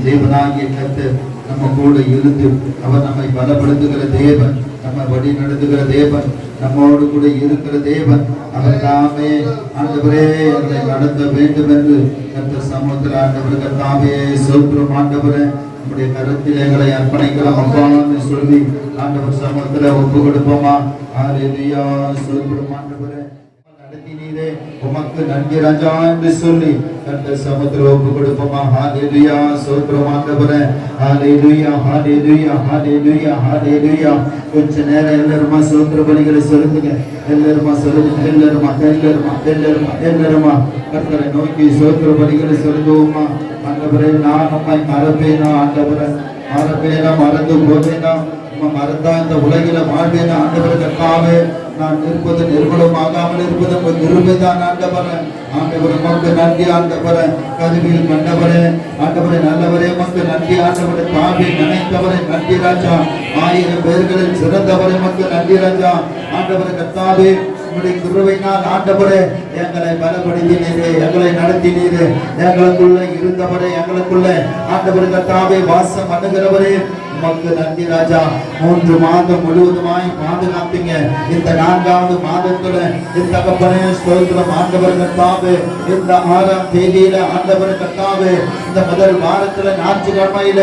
தேவனாகிய கர்த்தர் நம்ம கூட இருந்து அவர் நம்மை பலப்படுத்துகிற தேவன், நம்ம வழி நடத்துகிற தேவன், நம்மோடு கூட இருக்கிற தேவன். அவர் தாமே ஆண்டவரே எங்களை நடத்த வேண்டும் என்று கர்த்தர் சமூகத்தில் ஆண்டவர் கர்த்தாவே சோத்திரம். ஆண்டவரே நம்முடைய கருத்தில் எங்களை அர்ப்பணிக்கலாம் அப்பான்னு சொல்லி ஆண்டவர் சமூகத்தில் ஒப்பு கொடுப்போமா? ஹல்லேலூயா சோத்திரம். ஆண்டவரே நடத்தினீரே உமக்கு நன்றி ராஜா என்று சொல்லி கர்த்தர் சமூகத்தில் ஒப்பு கொடுப்போமா? ஹல்லேலூயா சோத்திரம். ஆண்டவரே ஹல்லேலூயா ஹல்லேலூயா ஹல்லேலூயா ஹல்லேலூயா. கொஞ்ச நேரம் எல்லாருமா சோத்திர பலிகளை சொல்லுங்க. எல்லாருமா சொல்லுங்க. எல்லாருமா கர்த்தரை நோக்கி சோத்திர பலிகளை சொல்லுவோமா? ஆண்டவரே நான் நம்மை மறப்பேனா? ஆண்டவரை மறப்பேனா? மறந்து போவேனா? மறந்தா இந்த உலகில வாழ்வேனா? ஆண்டவரை கர்த்தாவே நான் இருப்பது நிர்மலமாகாமல் இருப்பது உங்கள் நிருபைதான். ஆண்டவரே உமக்கு நன்றி. ஆண்டவரே கருவியில் கண்டவரே ஆண்டவரே நல்லவரே உமக்கு நன்றி. ஆண்டவரே தாவி நினைத்தவரை நன்றி ராஜா. 1000 பேர்களில் சிறந்தவரை உமக்கு நன்றி ராஜா. ஆண்டவரே கர்த்தாவே உங்களுடைய கிருபையினால் ஆண்டவரே எங்களை பலப்படுத்தினீரே, எங்களை நடத்தினீரே, எங்களுக்குள்ள இருந்தவரே, எங்களுக்குள்ள ஆண்டவரே கர்த்தாவே வாசம் பண்ணுகிறவரே உமக்கு நன்றி ராஜா. 3 மாதம் முழுவதுமாய் பாதுகாப்பீங்க. இந்த 4வது மாதத்துல இந்த தகப்பனே ஸ்தோத்திரம். ஆண்டவர் கர்த்தாவே இந்த 6ஆம் தேதியில ஆண்டவர் கர்த்தாவே இந்த முதல் வாரத்துல ஞாயிற்றுக்கிழமையில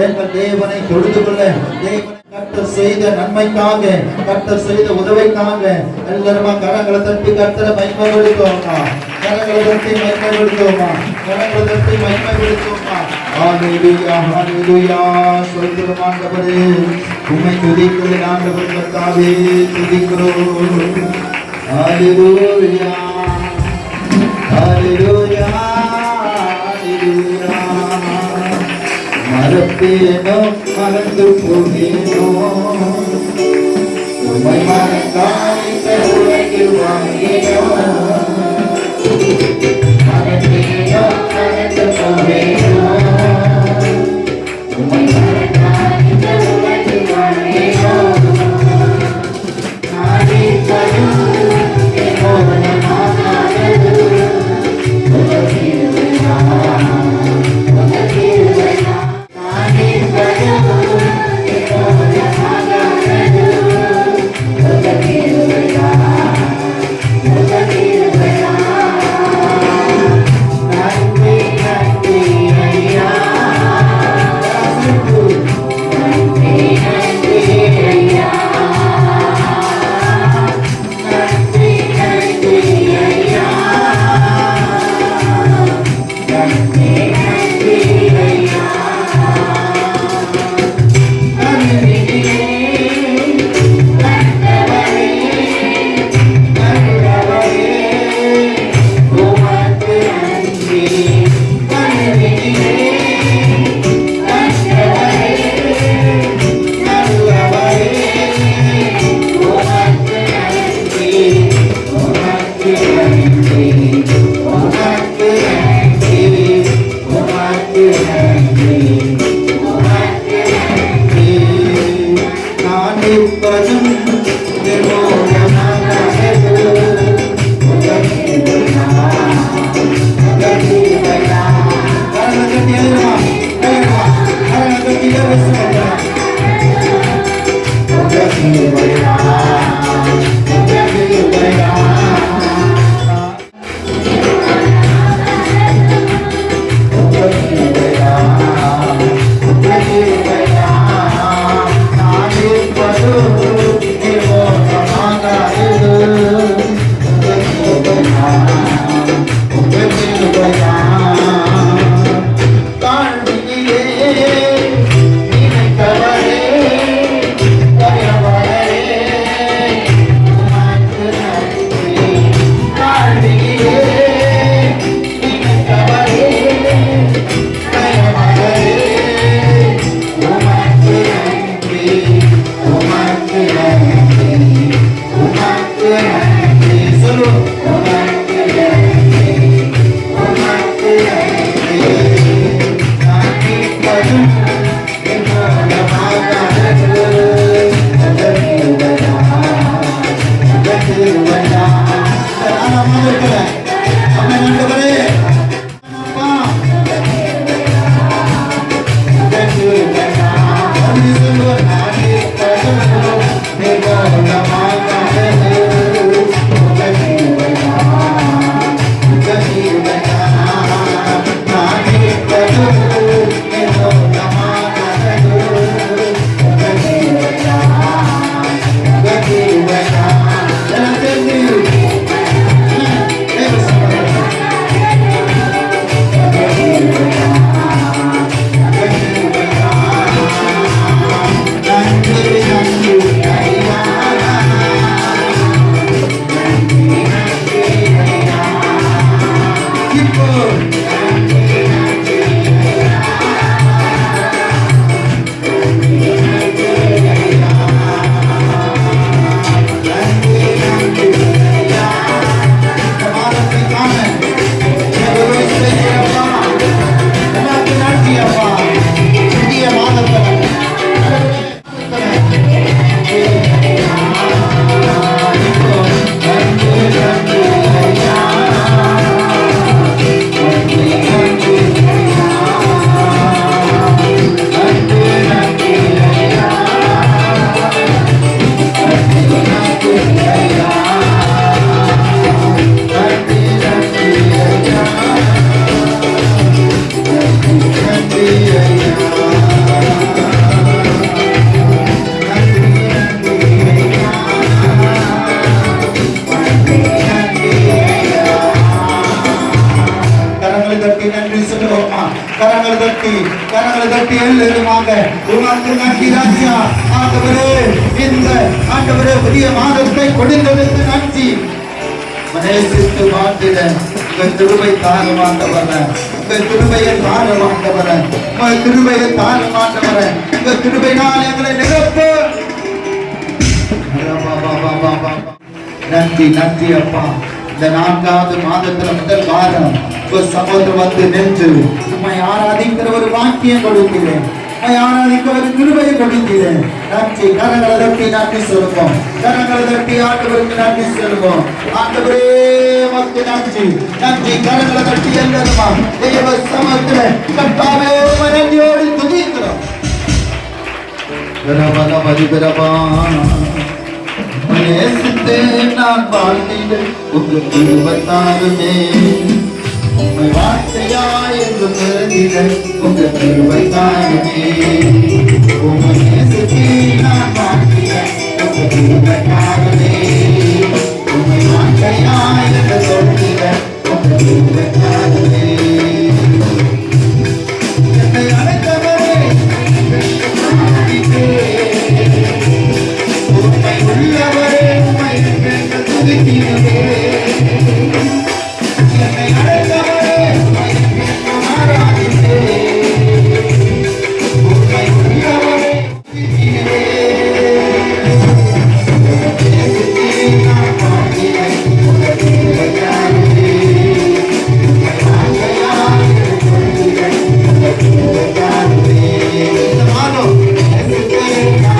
எங்கள் தேவனை தொழுது கொள்ள தேவனை கர்த்தர் செய்த நன்மைக்காக, கர்த்தர் செய்த உதவிக்காக எல்லாருமா கரங்களை தட்டி கர்த்தரை மகிமைப்படுத்துவோமா? கரங்களை தட்டி மகிமைப்படுத்துவோமா? கரங்களை தட்டி மகிமைப்படுத்துவோமா? ஹல்லேலூயா ஹல்லேலூயா ஸ்தோத்திரம். ஆண்டவரே உம்மை துதிக்கிறேன் ஆண்டவர் கர்த்தாவே துதிக்கிறோம். ஹல்லேலூயா ஹல்லேலூயா ஹல்லேலூயா. மறப்பேனோ மறந்து போவேனோ உம்மை மறந்தால் இந்த உலகில் வாங்கினோ. மறப்பேனோ மறந்து போவேனோ உம்மை மறந்தால் இந்த உலகில் வாங்கினோ. நானே கரும் என்னோடமானது உலகில்லையா உலகில்லையா. நானே கரும் என்னோடமானது உலகில்லையா உலகில்லையா. நன்றி நன்றி ஐயா நன்றி நன்றி ஐயா நன்றி நன்றி ஐயா நன்றி நன்றி ஐயா. கரங்களை தட்டி எழுதுமாக உமக்கு நன்றி ராஜா. ஆண்டவரே, இந்த ஆண்டவரே புதிய மாதத்தை கொடுத்ததற்கு நன்றி. நேசித்து வாழ்ந்திட உங்கள் கிருபை தாரமாண்டவர, உங்கள் கிருபையை தாரமாண்டவர, உங்கள் கிருபையை தாரமாண்டவர, உங்கள் கிருபையினால் எங்களை நிரப்பு. நன்றி நன்றி அப்பா. இந்த 4வது மாதத்துல முதல் வாரம் சகோதரர் வந்து நின்று உம்மை ஆராதிக்கிற ஒரு வாக்கியம் கொடுக்கிறேன், உம்மை ஆராதிக்க ஒரு கிருபையை கொடுக்கிறேன். நன்றி. கரங்களை தட்டி நன்றி சொல்லுவோம். கரங்களை தட்டி ஆண்டவருக்கு நன்றி சொல்லுவோம். ஆண்டவரே உமக்கு நன்றி. நன்றி. கரங்களை தட்டி எல்லாருமா தேவ சமூகத்திலே கர்த்தாவே உம்மை நன்றியோடு துதிக்கிறோம். பிரபல பரிபிரபா நேசித்து நான் வாழ்ந்திட உங்கள் கிருபைத்தாருமே. உம்மை வார்த்தையாய் என்று பிறந்திட உங்கள் கிருபைத்தாருமே. உம்மை நேசித்து நான் வாழ்ந்திட உங்கள் கிருபைத்தாருமே. உம்மை வார்த்தையாய் என்று சொல்லிட உங்கள் கிருபைத்தாருமே. என்னை அழைத்தவரே உம்மை உள்ளவரே உம்மை எங்கள் துதிக்கிறவே. என்னை அழைத்தவரே உம்மை எங்கள் ஆராதிப்பே. உம்மை உள்ளவரே துதிக்கிறவே. நான் வாழ்கிறேன் உங்கள் கிருபையாலே. உம்மை வார்த்தையால் சொல்கிறேன் உங்கள் கிருபையாலே. இந்த மாதம் நான் வாழ்கிறேன்.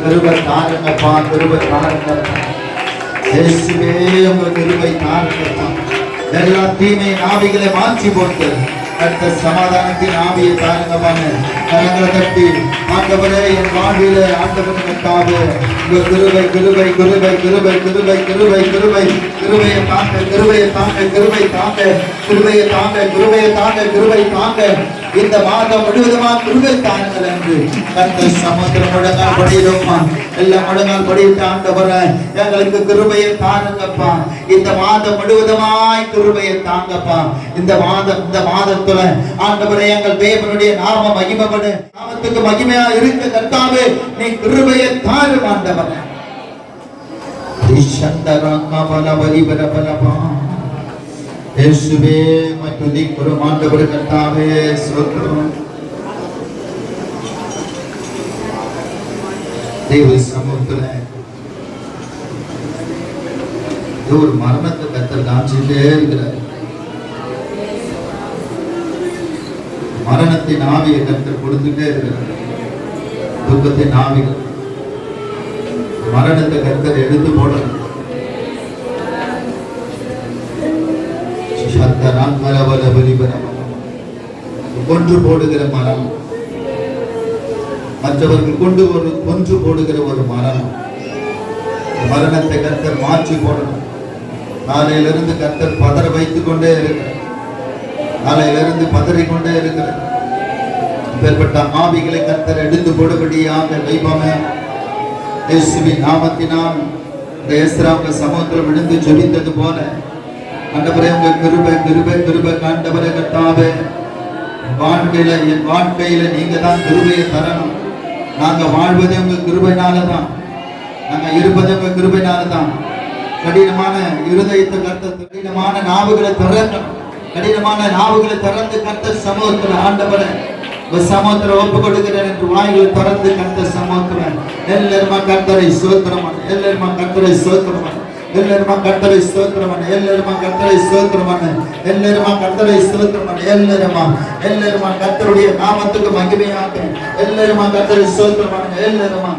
கிருபை தாருங்கப்பா, கிருபை தாருங்கப்பா. இயேசுவே உங்க கிருபை தாருங்கப்பா. எல்லா தீமை ஆவிகளை மாற்றி போட்டு அடுத்த சமாதானத்தின் ஆவியை தாருங்கப்பான்னு கரங்களை தட்டி ஆண்டவரே என் வாழ்விலே ஆண்டவனுக்காக உங்க கிருபை கிருபை கிருபை கிருபை கிருபை கிருபை கிருபை கிருபையை தாங்க, கிருபையை தாங்க, கிருபை தாங்க, கிருபையை தாங்க, கிருபையை தாங்க, கிருபை தாங்க. இந்த மாதம் முழுவதுமா கிருபை தாருங்கள் என்று கர்த்தர் சமுத்திரம் முழங்கால் படியிடுமா, எல்லாம் முழங்கால் படியிட்டு ஆண்டவரே எங்களுக்கு கிருபையை தாருங்கப்பா. இந்த மாதம் முழுவதுமாய் கிருபையை தாங்கப்பா. இந்த மாதத்துல ஆண்டவரே எங்கள் தேவனுடைய நாம மகிமைப்படு, நாமத்துக்கு மகிமையா இருக்க கர்த்தாவே நீ கிருபையை தாரும் ஆண்டவரே. இயேசுவே துதிக்கிறோம் ஆண்டவரே. கர்த்தாவே ஸ்தோத்திரம். தேவ சமூகத்துல ஒரு மரணத்தை கர்த்தர் காமிச்சுட்டே இருக்கிறார். மரணத்தின் ஆவியை கர்த்தர் கொடுத்துட்டே இருக்கிறார். துக்கத்தின் ஆவிகள், மரணத்தை கர்த்தர் எடுத்து போடணும். கொன்று போடுகிற மரணம், மற்றவர்கள் கொன்று போடுகிற ஒரு மரணம், மரணத்தை கர்த்தர் மாற்றி போடணும். காலையிலிருந்து கர்த்தர் பதற வைத்துக் கொண்டே இருக்கிறார். காலையிலிருந்து பதறிக்கொண்டே இருக்கிறார். இப்பேற்பட்ட ஆவிகளை கர்த்தர் எடுத்து போடும்படியாக வைபவமே இயேசுவின் நாமத்தினால் இந்த எஸ்ராவுக்கு சமுத்திரம் விழுந்து ஜெபித்தது போல ஆண்டவரே உங்க கிருபை கிருபை கிருபை ஆண்டவரே கர்த்தாவே, என் வாழ்க்கையில நீங்க தான் கிருபையை தரணும். நாங்க வாழ்வதே உங்க கிருபையினாலதான், நாங்க இருப்பதே உங்க கிருபையினாலதான். கடினமான இருதயத்தை கர்த்தர், கடினமான நாவுகளை திறக்கணும். கடினமான நாவுகளை திறந்து கர்த்தர் சமூகத்தில் ஆண்டவரே சமுத்திரம் ஒப்பு கொடுக்கிறேன் என்று வாய்களை திறந்து கர்த்தர் சமூகத்தில் எல்லாருமா கர்த்தரை ஸ்தோத்திரமான, எல்லாருமா கர்த்தரை ஸ்தோத்திரமான, எல்லாருமா கர்த்தரை ஸ்தோத்திரமான, எல்லாருமா கர்த்தரை ஸ்தோத்திரமான, எல்லாருமா கர்த்தரை ஸ்தோத்திரமான, எல்லாருமா கர்த்தருடைய நாமத்துக்கு மகிமையாக எல்லாருமா கர்த்தரை ஸ்தோத்திரமான, எல்லாருமா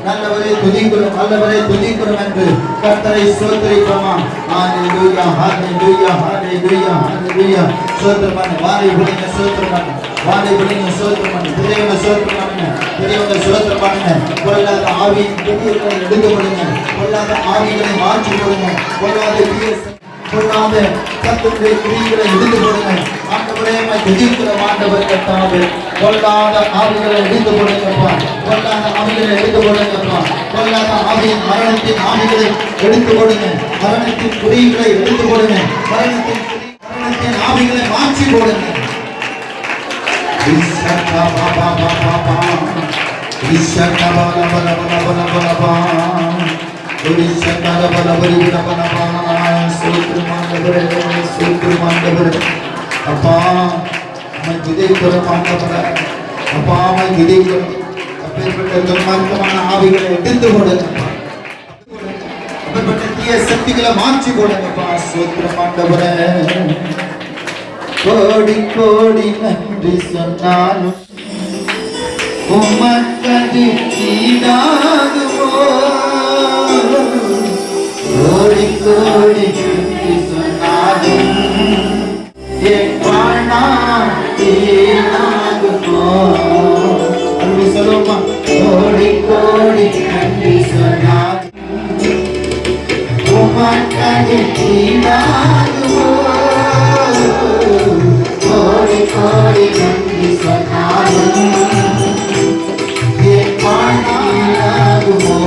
நல்லவரை துதிக்கிறோம், நல்லவரை துதிக்கிறோம் என்று கர்த்தரை ஸ்தோத்திரிக்கிறோமா. ஹalleluya ஹalleluya ஹalleluya ஹalleluya. ஸ்தோத்திரமான வாரை விடுங்க, ஸ்தோத்திரமான வாரை விடுங்க, ஸ்தோத்திரமான பெரியவங்க, ஸ்தோத்திரமான பெரியவங்க, ஸ்தோத்திரமான பொல்லாத ஆவியின் கிரியைகளை எடுத்து விடுங்க, பொல்லாத ஆவிகளை மாற்றி விடுங்க, பொல்லாத கர்த்தருடைய கிரியைகளை எடுத்து விடுங்க. ஆண்டவரே துதிக்கிற ஆண்டவர் கர்த்தாவே, பொல்லாத ஆவிகளை எடுத்து போடுங்கப்பா, பொல்லாத ஆவிகளை எடுத்து போடுங்கப்பா, பொல்லாத ஆவியின் மரணத்தின் ஆவிகளை எடுத்து போடுங்க, மரணத்தின் குறிகளை எடுத்து போடுங்க, மரணத்தின் ஆவிகளை மாற்றி போடுங்க. அப்பா ஆவிகளை எடுத்து போடுங்க, தீய சக்திகளை மாற்றி போடுங்கப்பா. சூத்திரமாண்டவரே கோடி கோடி நன்றி சொன்னாலும் உமக்கது ஈடாகுமோ, கோடி கோடி நன்றி சொன்னாலும் என் வாழ்நாள் ஈடாகுமோ. அப்படி சொல்லுமா, கோடி கோடி நன்றி சொன்னாலும் உமக்கது ஈடாகுமோ, கோடி கோடி நன்றி சொன்னாலும் என் வாழ்நாளாகுமோ.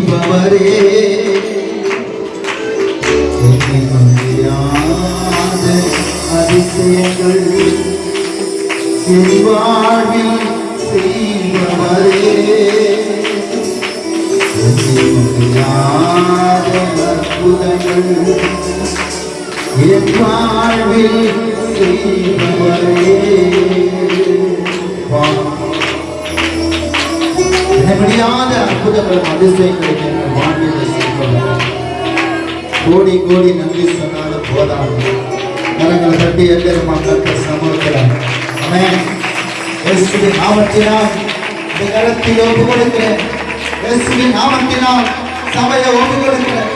செய்பவரே முடியாத அதிசயங்கள் என் வாழ்வில் செய்பவரே முடியாத அற்புதங்கள் என் வாழ்வில் செய்பவரே முடியாத அற்புதங்கள் அதிசயங்களை என் வாழ்வில் செய்பவரே கோடி கோடி நன்றி சொன்னாலும் போதாது. கரங்களை தட்டி எல்லாரும் மக்கள் சமூகத்தில் ஆமென். இயேசுவின் நாமத்தினால் இந்த கரத்தில் ஒப்பு கொடுக்கிறேன். இயேசுவின் நாமத்தினால் சபையை ஒப்பு கொடுக்கிறேன்.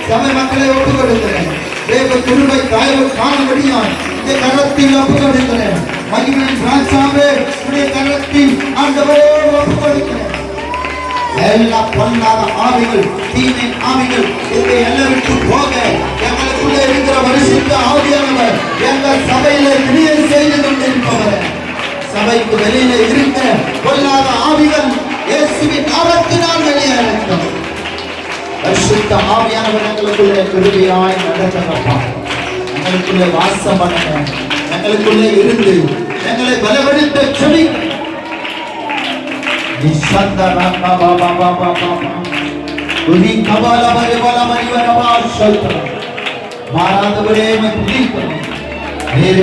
சபை மக்களை ஒப்பு கொடுக்கிறேன். தேவ கிருபை தயவு காணும்படியாய் இந்த கரத்தில் ஒப்பு கொடுக்கிறேன். மகிமையின் ராஜாவே உடைய கரத்தில் ஆண்டவரே ஒப்பு கொடுக்கிறேன். எல்லா பொல்லாத ஆவிகள் தீமை ஆவிகள் இதை எல்லாம் விட்டு போக எங்களுக்குள்ளே இருக்கிற பரிசுத்த ஆவியானவர் எங்கள் சபையில கிரியை செய்து கொண்டிருப்பவர். சபைக்கு வெளியில இருக்க பொல்லாத ஆவிகள் இயேசுவின் நாமத்தினால் வெளியேறட்டும். பரிசுத்த ஆவியானவர் எங்களுக்குள்ளே கிருபையாய் நடத்தப்பா. எங்களுக்குள்ளே வாசம் பண்ணுங்க. எங்களுக்குள்ளே இருந்து எங்களை பலப்படுத்த செபிக்க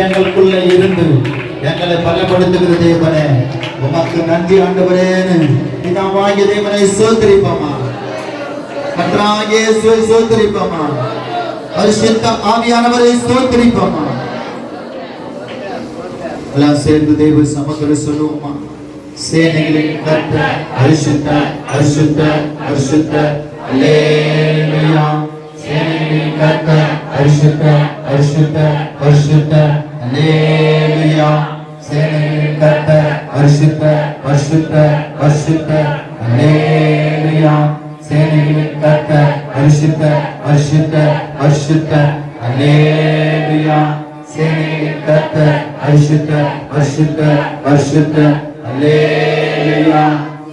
எங்களுக்குள்ள இருந்து எங்களை பலப்படுத்துகிற தேவனே உமக்கு நன்றி ஆண்டவரேன்னு பிதாவாகிய தேவனை ஸ்தோத்திரிப்போமா. கர்த்தராகிய இயேசுவை ஸ்தோத்திரிப்போமா. பரிசுத்த ஆவியானவரை ஸ்தோத்திரிப்போமா. எல்லாம் சேர்ந்து தேவ சமூகத்தில் சொல்லுவோமா. சேனைகளின் கர்த்தர் பரிசுத்தர் பரிசுத்தர் பரிசுத்தர் அல்லேலூயா. சேனைகளின் கர்த்தர் பரிசுத்தர் பரிசுத்தர் பரிசுத்தர் அல்லேலூயா. சேனைகளின் கர்த்தர் பரிசுத்தர் பரிசுத்தர் பரிசுத்தர் அல்லேலூயா. சேனைகளின் கர்த்தர் பரிசுத்தர் பரிசுத்தர் பரிசுத்தர் அல்லேலூயா. சேனைகளின் கர்த்தர் பரிசுத்தர் பரிசுத்தர் பரிசுத்தர் அல்லேலூயா.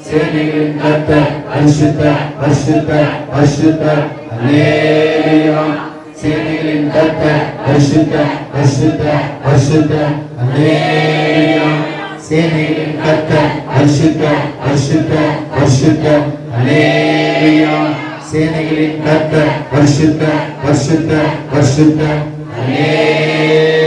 சேனைகளின் கர்த்தர் பரிசுத்தர் பரிசுத்தர் பரிசுத்தர் அல்லேலூயா. சேனைகளின் கர்த்தர் பரிசுத்தர் பரிசுத்தர் பரிசுத்தர் அல்லேலூயா. சேனைகளின் கர்த்தர் பரிசுத்தர் பரிசுத்தர் பரிசுத்தர் அல்லேலூயா. சேனைகளின் கர்த்தர் பரிசுத்தர் பரிசுத்தர் பரிசுத்தர் அல்லேலூயா.